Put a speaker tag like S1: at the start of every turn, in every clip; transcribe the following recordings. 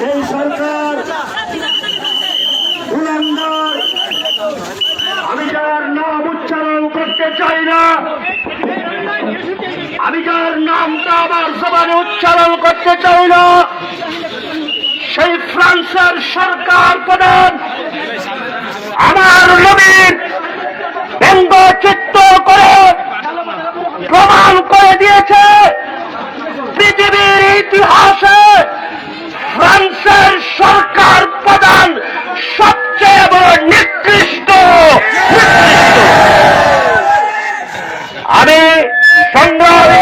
S1: এই সরকার ধুরন্ধর, আমি যার নাম উচ্চারণ করতে চাই না, আমি যার নামটা আমার জবানে উচ্চারণ করতে চাই না, সেই ফ্রান্সের সরকার প্রধান আমার নবীর ব্যঙ্গচিত্ত করে প্রমাণ করে দিয়েছে পৃথিবীর ইতিহাসে ফ্রান্সের সরকার প্রধান সবচেয়ে বড় নিকৃষ্ট। আমি সংগ্রামী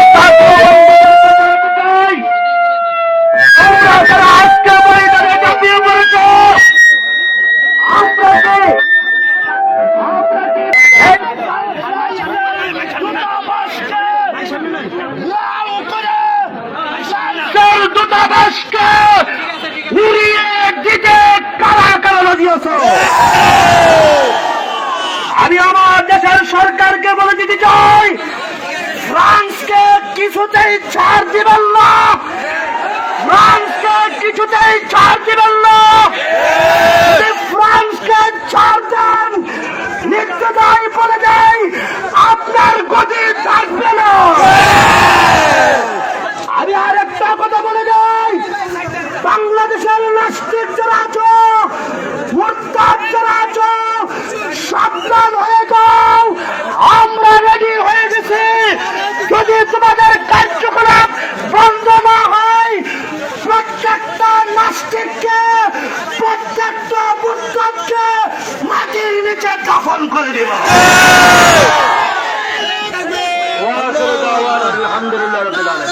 S1: যারা আজকে ময়দানে ঝাঁপিয়ে পড়েছ, দূতাবাসকে উড়িয়ে দিতে কারা কারা দিয়েছ। আমি আমার দেশের সরকারকে বলে দিতে চাই, ফ্রান্সকে কিছুতেই ছাড় দিবেন না, ফ্রান্সকে কিছুতেই ছাড় দিবেন না। ফ্রান্সকে ছাড় দেন, নিত্যদায় বলে দেয় আপনার গতি থাকবে না। আমি আর একটা কথা বলে যাই, বাংলাদেশের নাস্তিক যারা আছো, মুরতাদ যারা আছো, সাবধান হয়ে যাও, আমরা রেডি হয়ে গেছি। যদি তোমাদের কার্যকলাপ বন্ধ না হয়, প্রত্যেকটা নাস্তিককে, প্রত্যেকটা মুরতাদকে মাটির নিচে দাফন করে দেব। আলহামদুলিল্লাহ।